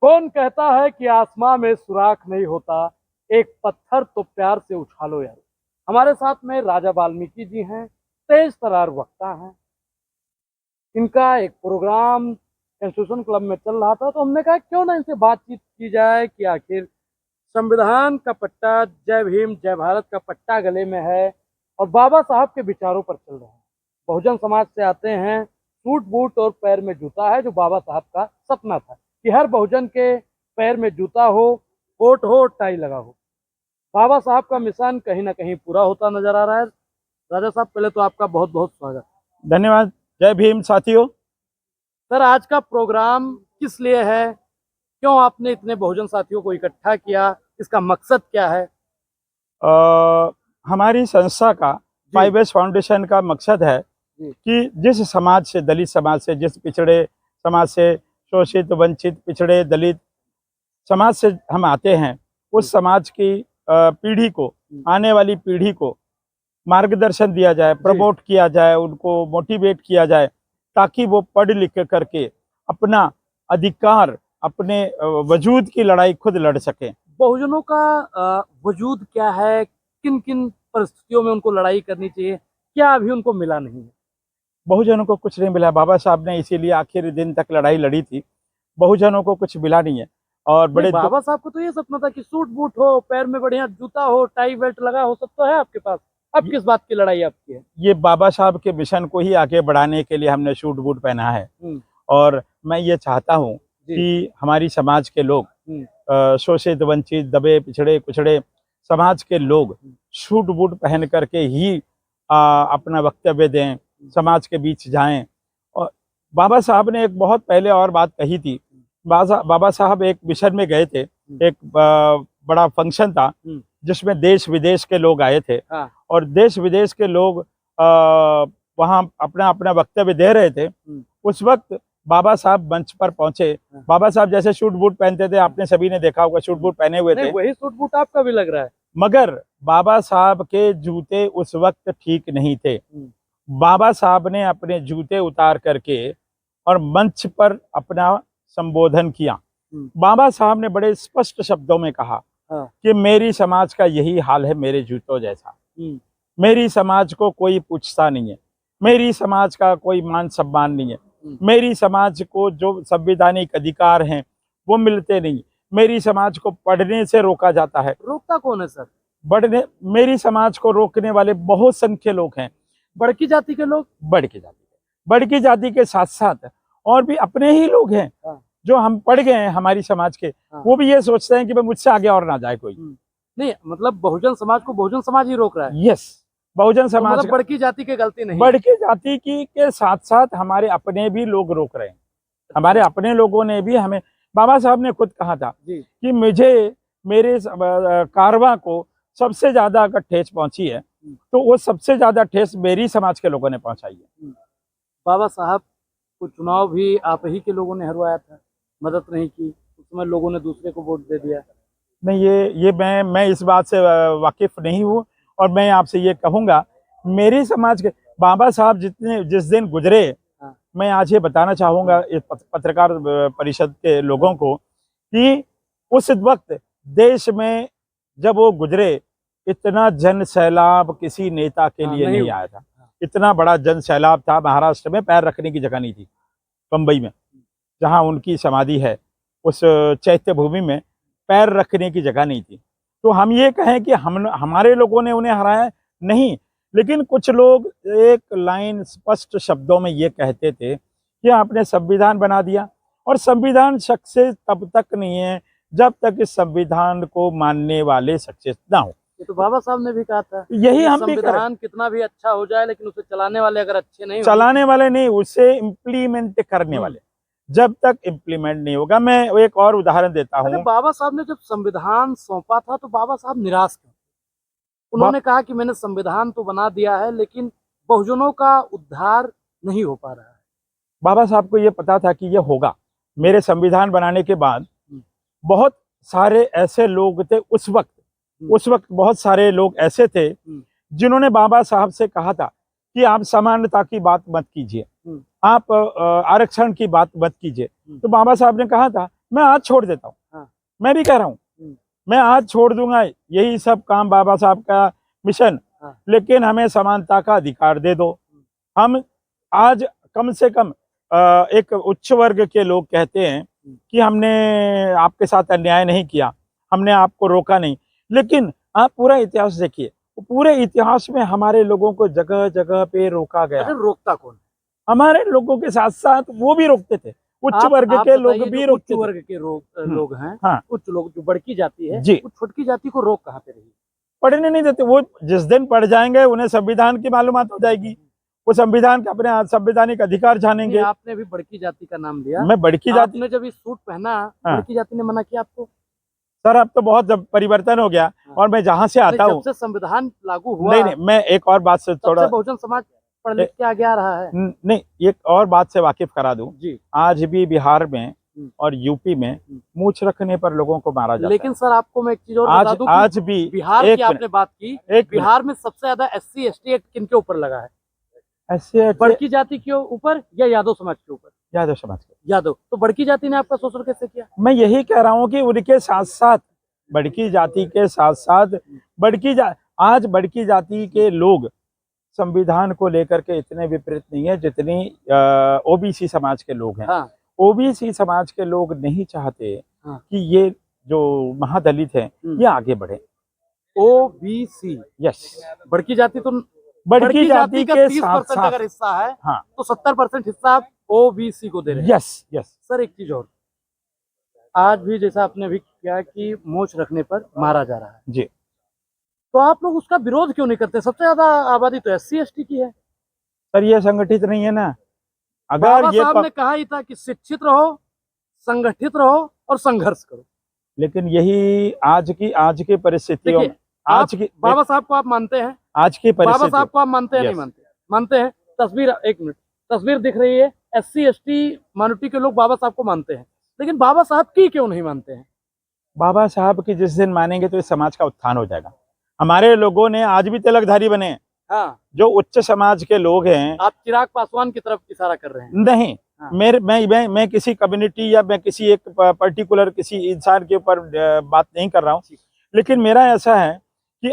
कौन कहता है कि आसमां में सुराख नहीं होता, एक पत्थर तो प्यार से उछालो यार। हमारे साथ में राजा वाल्मीकि जी हैं, तेज तरार वक्ता हैं। इनका एक प्रोग्राम कंस्टिट्यूशन क्लब में चल रहा था, तो हमने कहा क्यों ना इनसे बातचीत की जाए कि आखिर संविधान का पट्टा, जय भीम जय भारत का पट्टा गले में है और बाबा साहब के विचारों पर चल रहे हैं। बहुजन समाज से आते हैं, सूट बूट और पैर में जूता है, जो बाबा साहब का सपना था कि हर बहुजन के पैर में जूता हो, कोट हो, टाई लगा हो। बाबा साहब का मिशन कहीं ना कहीं पूरा होता नजर आ रहा है। राजा साहब, पहले तो आपका बहुत बहुत स्वागत। धन्यवाद। जय भीम साथियों। सर, आज का प्रोग्राम किस लिए है? क्यों आपने इतने बहुजन साथियों को इकट्ठा किया? इसका मकसद क्या है? हमारी संस्था का फाइव एस फाउंडेशन का मकसद है कि जिस समाज से, दलित समाज से, जिस पिछड़े समाज से, शोषित, वंचित, पिछड़े, दलित समाज से हम आते हैं, उस समाज की पीढ़ी को, आने वाली पीढ़ी को मार्गदर्शन दिया जाए, प्रमोट किया जाए, उनको मोटिवेट किया जाए, ताकि वो पढ़ लिख करके अपना अधिकार, अपने वजूद की लड़ाई खुद लड़ सकें। बहुजनों का वजूद क्या है? किन किन परिस्थितियों में उनको लड़ाई करनी चाहिए? क्या अभी उनको मिला नहीं है? बहुजनों को कुछ नहीं मिला। बाबा साहब ने इसीलिए आखिरी दिन तक लड़ाई लड़ी थी। बहुजनों को कुछ मिला नहीं है। और बड़े बाबा साहब को तो ये सपना था कि सूट बूट हो, पैर में बढ़िया जूता हो, टाई बेल्ट लगा हो, सब तो है आपके पास। अब किस बात की लड़ाई आपकी है? ये बाबा साहब के मिशन को ही आगे बढ़ाने के लिए हमने सूट बूट पहना है। और मैं ये चाहता हूँ कि हमारी समाज के लोग, शोषित, वंचित, दबे, पिछड़े, कुचड़े समाज के लोग सूट बूट पहन करके ही अपना वक्तव्य दें, समाज के बीच जाएं। और बाबा साहब ने एक बहुत पहले और बात कही थी। बाबा साहब एक मिशन में गए थे, एक बड़ा फंक्शन था जिसमें देश विदेश के लोग आए थे। और देश विदेश के लोग वहाँ अपना अपना वक्तव्य दे रहे थे। उस वक्त बाबा साहब मंच पर पहुंचे। बाबा साहब जैसे सूट बूट पहनते थे, आपने सभी ने देखा होगा, सूट बूट पहने हुए थे। वही सूट बूट आपका भी लग रहा है। मगर बाबा साहब के जूते उस वक्त ठीक नहीं थे। बाबा साहब ने अपने जूते उतार करके और मंच पर अपना संबोधन किया। बाबा साहब ने बड़े स्पष्ट शब्दों में कहा कि मेरी समाज का यही हाल है, मेरे जूतों जैसा। मेरी समाज को कोई पूछता नहीं है, मेरी समाज का कोई मान सम्मान नहीं है, मेरी समाज को जो संवैधानिक अधिकार हैं वो मिलते नहीं, मेरी समाज को पढ़ने से रोका जाता है। रोकता कौन है सर? बढ़ने, मेरी समाज को रोकने वाले बहुत संख्य लोग हैं। बड़की जाति के लोग, बड़की जाति के साथ साथ और भी अपने ही लोग हैं जो हम पढ़ गए हैं हमारी समाज के। वो भी ये सोचते हैं कि भाई मुझसे आगे और ना जाए कोई। नहीं, मतलब बहुजन समाज को बहुजन समाज ही रोक रहा है। यस, बहुजन समाज, मतलब बड़की जाति की गलती नहीं, बड़की जाति की के साथ साथ हमारे अपने भी लोग रोक रहे हैं। हमारे अपने लोगों ने भी हमें, बाबा साहब ने खुद कहा था कि मुझे, मेरे कारवां को सबसे ज्यादा अगर ठेस पहुंची है तो वो सबसे ज्यादा ठेस मेरी समाज के लोगों ने पहुंचाई है। बाबा साहब को चुनाव भी आप ही के लोगों ने हरवाया था, मदद नहीं की, उस समय लोगों ने दूसरे को वोट दे दिया। नहीं, ये मैं इस बात से वाकिफ नहीं हूँ। और मैं आपसे ये कहूँगा, मेरी समाज के बाबा साहब जिस दिन गुजरे, मैं आज ये बताना चाहूँगा इस पत्रकार परिषद के लोगों को कि उस वक्त देश में जब वो गुजरे, इतना जन सैलाब किसी नेता के लिए नहीं आया था। इतना बड़ा जन सैलाब था, महाराष्ट्र में पैर रखने की जगह नहीं थी। बम्बई में जहाँ उनकी समाधि है, उस चैत्य भूमि में पैर रखने की जगह नहीं थी। तो हम ये कहें कि हमारे लोगों ने उन्हें हराया नहीं, लेकिन कुछ लोग एक लाइन स्पष्ट शब्दों में ये कहते थे कि आपने संविधान बना दिया, और संविधान सक्सेस तब तक नहीं है जब तक इस संविधान को मानने वाले सक्सेस ना हो। ये तो बाबा साहब ने भी कहा था। यही हम भी संविधान कितना भी अच्छा हो जाए, लेकिन उसे चलाने वाले अगर अच्छे नहीं, चलाने वाले नहीं, उसे इम्प्लीमेंट करने वाले, जब तक इम्प्लीमेंट नहीं होगा। मैं एक और उदाहरण देता हूँ। बाबा साहब ने जब संविधान सौंपा था तो बाबा साहब निराश थे। उन्होंने कहा कि मैंने संविधान तो बना दिया है, लेकिन बहुजनों का उद्धार नहीं हो पा रहा है। बाबा साहब को ये पता था कि ये होगा। मेरे संविधान बनाने के बाद बहुत सारे ऐसे लोग थे, उस वक्त बहुत सारे लोग ऐसे थे जिन्होंने बाबा साहब से कहा था कि आप समानता की बात मत कीजिए, आप आरक्षण की बात मत कीजिए। तो बाबा साहब ने कहा था मैं आज छोड़ देता हूँ। हाँ। मैं भी कह रहा हूँ मैं आज छोड़ दूंगा, यही सब काम बाबा साहब का मिशन। हाँ। लेकिन हमें समानता का अधिकार दे दो। हम आज कम से कम एक उच्च वर्ग के लोग कहते हैं कि हमने आपके साथ अन्याय नहीं किया, हमने आपको रोका नहीं, लेकिन आप पूरा इतिहास देखिए, पूरे इतिहास में हमारे लोगों को जगह जगह पे रोका गया। अरे रोकता कौन? हमारे लोगों के साथ साथ वो भी रोकते थे, उच्च वर्ग आप के लोग बताइए, भी जो रोकते उच्च थे। वर्ग के लोग हैं, हाँ। उच्च लोग जो बड़की जाति है, जी। वो छोटकी जाति को रोक कहाँ पे रही? पढ़ने नहीं देते। वो जिस दिन पढ़ जाएंगे उन्हें संविधान की मालूमात हो जाएगी, वो संविधान के अपने संवैधानिक अधिकार जानेंगे। आपने भी बड़की जाति का नाम लिया, मैं बड़की जाति, आपने जब इस सूट पहना, हाँ। बड़की जाति ने मना किया आपको? सर अब तो बहुत परिवर्तन हो गया। हाँ। और मैं जहाँ से आता हूँ, जब से संविधान लागू हुआ, नहीं, मैं एक और बात से थोड़ा, बहुजन समाज पढ़ लिख के आगे आ रहा है। नहीं, एक और बात से वाकिफ करा दूं जी। आज भी बिहार में और यूपी में मूछ रखने पर लोगों को मारा जाता लेकिन है। सर आपको मैं एक चीज और बता दूं, आज भी बिहार की आपने बात की, बिहार में सबसे ज्यादा SC ST एक्ट किनके ऊपर लगा है? ऐसे बड़की जाति के ऊपर या यादव समाज के ऊपर? यादव समाज के। यादव। तो बड़की जाति ने आपका शोषण कैसे किया? मैं यही कह रहा हूँ कि उनके साथ साथ बड़की जाति के साथ साथ आज बड़की जाति के लोग संविधान को लेकर के इतने विपरीत नहीं है जितनी OBC समाज के लोग हैं। हाँ। OBC समाज के लोग नहीं चाहते हाँ। कि ये जो महादलित हैं ये आगे बढ़े। OBC, यस, बड़की जाति तो बड़की जाति का के 30% साथ अगर हिस्सा है, हाँ, तो 70% हिस्सा आप OBC को दे रहे हैं। Yes yes. सर एक चीज और, आज भी जैसा आपने भी किया कि मोच रखने पर मारा जा रहा है जी, तो आप लोग उसका विरोध क्यों नहीं करते? सबसे ज्यादा आबादी तो SC ST की है। सर ये संगठित नहीं है ना। अगर बाबा ये साहब ने कहा ही था कि शिक्षित रहो, संगठित रहो और संघर्ष करो। लेकिन यही आज की परिस्थितियों में, आज की बाबा साहब को आप मानते हैं? आज की बाबा परिस्थिति, साहब को आप मानते हैं? नहीं मानते? मानते हैं। तस्वीर, एक मिनट, तस्वीर दिख रही है, SC ST माइनॉरिटी के लोग बाबा साहब को मानते हैं, लेकिन बाबा साहब की क्यों नहीं मानते हैं? बाबा साहब की जिस दिन मानेंगे तो इस समाज का उत्थान हो जाएगा। हमारे लोगों ने आज भी तिलकधारी बने। हाँ। जो उच्च समाज के लोग हैं। आप चिराग पासवान की तरफ इशारा कर रहे हैं? नहीं। हाँ। मैं किसी कम्युनिटी या मैं किसी एक पर्टिकुलर किसी इंसान के ऊपर बात नहीं कर रहा हूँ, लेकिन मेरा ऐसा है कि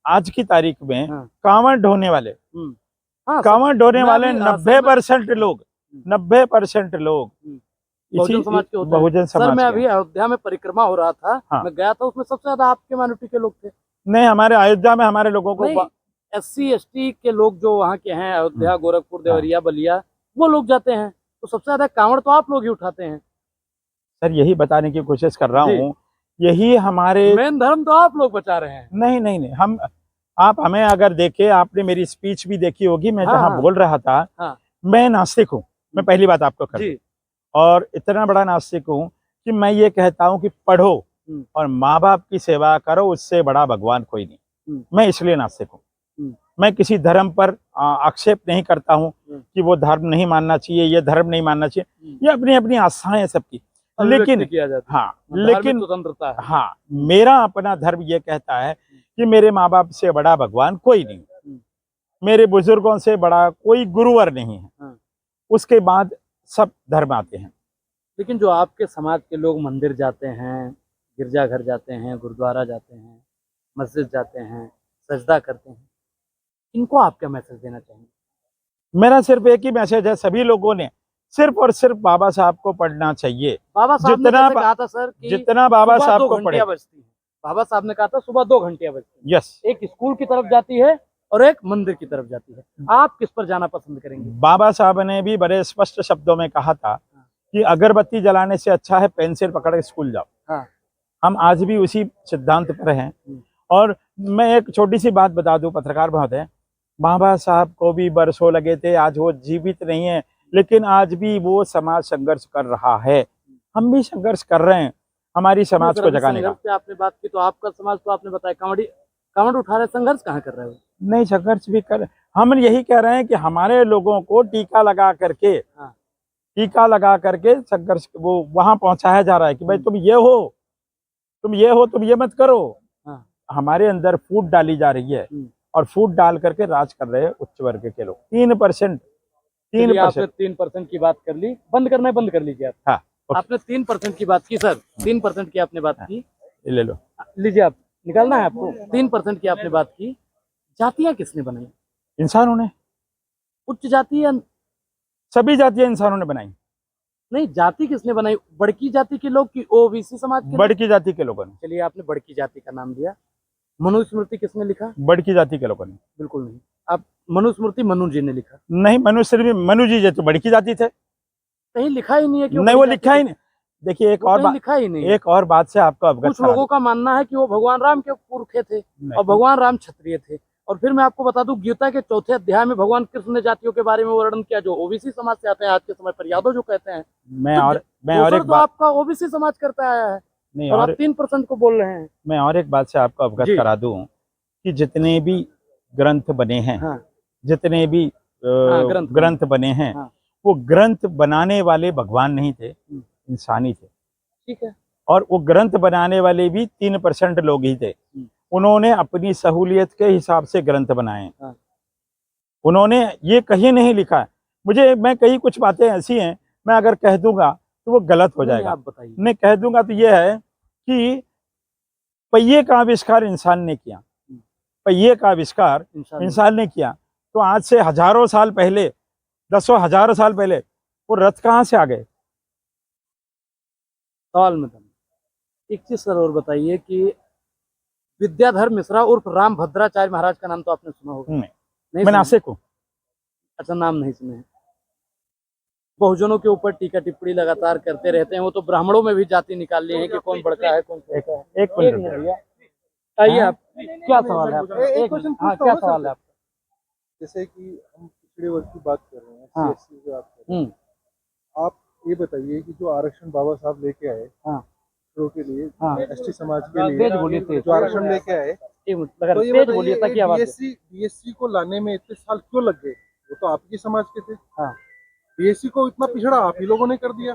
आज की तारीख में कांवड़ ढोने वाले, कांवड़ ढोने वाले 90% लोग बहुजन समाज के होते हैं। बहुजन समाज। सर मैं अभी अयोध्या में परिक्रमा हो रहा था, हाँ। मैं गया था, उसमें सबसे ज्यादा आपके माइनॉरिटी के लोग थे। नहीं, हमारे अयोध्या में हमारे लोगों को SC ST के लोग जो वहाँ के हैं, अयोध्या, गोरखपुर, देवरिया, बलिया, वो लोग जाते हैं, तो सबसे ज्यादा कांवड़ तो आप लोग ही उठाते हैं। सर यही बताने की कोशिश कर रहा हूँ, यही हमारे मेन धर्म तो आप लोग बचा रहे हैं। नहीं, आप हमें अगर देखे, आपने मेरी स्पीच भी देखी होगी, मैं जहाँ बोल रहा था, मैं नास्तिक हूँ। मैं पहली बात आपको कर दूं, और इतना बड़ा नास्तिक हूँ कि मैं ये कहता हूँ कि पढ़ो और माँ बाप की सेवा करो, उससे बड़ा भगवान कोई नहीं। मैं इसलिए नास्तिक हूँ। मैं किसी धर्म पर आक्षेप नहीं करता हूँ कि वो धर्म नहीं मानना चाहिए, ये धर्म नहीं मानना चाहिए, ये अपनी अपनी आस्थाएं है सबकी। लेकिन लेकिन स्वतंत्रता है। हाँ, मेरा अपना धर्म ये कहता है कि मेरे माँ बाप से बड़ा भगवान कोई नहीं, मेरे बुजुर्गों से बड़ा कोई गुरुवर नहीं है, उसके बाद सब धर्म आते हैं। लेकिन जो आपके समाज के लोग मंदिर जाते हैं, गिरजाघर जाते हैं, गुरुद्वारा जाते हैं, मस्जिद जाते हैं, सजदा करते हैं, इनको आप क्या मैसेज देना चाहेंगे? मेरा सिर्फ एक ही मैसेज है, सभी लोगों ने सिर्फ और सिर्फ बाबा साहब को पढ़ना चाहिए। बाबा साहब ने कहा था सर कि जितना बाबा साहब को पढ़े, बजती है। बाबा साहब ने कहा था सुबह 2 घंटियां बजती है। यस। एक स्कूल की तरफ जाती है और एक मंदिर की तरफ जाती है। आप किस पर जाना पसंद करेंगे? बाबा साहब ने भी बड़े स्पष्ट शब्दों में कहा था कि अगरबत्ती जलाने से अच्छा है पेंसिल पकड़ के स्कूल जाओ। हाँ। हम आज भी उसी सिद्धांत पर हैं। और मैं एक छोटी सी बात बता दूं पत्रकार महोदय, बाबा साहब को भी बरसों लगे थे, आज वो जीवित नहीं है, लेकिन आज भी वो समाज संघर्ष कर रहा है। हम भी संघर्ष कर रहे हैं हमारी समाज को जगाने का। आपने बात की तो आपका समाज तो आपने बताया कांवड़ उठा रहे, संघर्ष कहाँ कर रहे हो? नहीं, संघर्ष भी कर, हम यही कह रहे हैं कि हमारे लोगों को टीका लगा करके संघर्ष वो वहां पहुंचाया जा रहा है कि भाई तुम ये हो, तुम ये मत करो। हमारे अंदर फूट डाली जा रही है और फूट डाल करके राज कर रहे हैं उच्च वर्ग के लोग। 3% 3% की बात कर ली, बंद करना है, बंद कर लीजिए आप। हाँ। आपने 3% की बात की सर, 3% की आपने बात की। ये ले लो। लीजिए, आप निकालना है आपको। 3% की आपने बात की। जातियां किसने बनाई? इंसानों ने, उच्च जाति या सभी जातियां इंसानों ने बनाई। नहीं, जाति किसने बनाई? बड़की जाति के लोग की ओबीसी समाज के लोग? बड़की जाति के लोगों ने, चलिए, आपने बड़की जाति का नाम दिया। मनुस्मृति किसने लिखा? बड़की जाति के लोगों ने। बिल्कुल नहीं। आप मनुस्मृति मनु जी ने लिखा। नहीं, मनुष्य भी, मनु जी तो बड़की जाति थे। कहीं लिखा ही नहीं है कि नहीं, वो लिखा ही नहीं। देखिए, एक और बात, लिखा ही नहीं। एक और बात से आपको अवगत कुछ लोगों का मानना है कि वो भगवान राम के पुरखे थे और भगवान राम क्षत्रिय थे। और फिर मैं आपको बता दूं, गीता के 4थे अध्याय में भगवान कृष्ण ने जातियों के बारे में वर्णन किया, जो ओबीसी समाज से आते हैं। आज के समय पर यादव जो कहते हैं, मैं और एक तो बात, आपका ओबीसी समाज करता आया है नहीं, और और आप 3% को बोल रहे हैं। मैं और एक बात से आपको अवगत जी। करा दूं कि जितने भी ग्रंथ बने हैं, हाँ, जितने भी ग्रंथ बने हैं, हाँ। वो ग्रंथ बनाने वाले भगवान नहीं थे, इंसानी थे। ठीक है। और वो ग्रंथ बनाने वाले भी 3% लोग ही थे। उन्होंने अपनी सहूलियत के हिसाब से ग्रंथ बनाए। हाँ। उन्होंने ये कहीं नहीं लिखा। मैं कहीं कुछ बातें ऐसी हैं, मैं अगर कह दूंगा तो वो गलत हो जाएगा। आप बताइए। मैं कह दूंगा तो ये है कि पहिए का आविष्कार इंसान ने किया। पहिए का आविष्कार इंसान ने किया, तो आज से हजारों साल पहले, दसों हजारों साल पहले वो रथ कहाँ से आ गए? सवाल में एक चीज सर और बताइए कि विद्याधर मिश्रा उर्फ राम भद्राचार्य महाराज का नाम तो आपने सुना होगा? नहीं, मैं नासिक हूँ। अच्छा, नाम नहीं सुने। बहुजनों के ऊपर टीका टिप्पणी लगातार करते रहते हैं। वो तो ब्राह्मणों में भी जाति निकाल लिए हैं कि कौन बड़का है, कौन छोटा है। एक मिनट भैया, आइए। आप क्या सवाल है आपका? एक क्वेश्चन हाँ, क्या सवाल है आपका? जैसे कि हम पिछड़े वर्ग की बात कर रहे हैं, हाँ। CSC की बात कर रहे हैं, आप ये बताइए कि जो आरक्षण बाबा साहब लेके आए के लिए, ST समाज के लिए, जो आरक्षण लेके आए, तो ये बोलिए ताकि आवाज BSc को लाने में इतने साल क्यों लग गए? वो तो आपकी समाज के थे। BSc को इतना पिछड़ा आप ही लोगों ने कर दिया।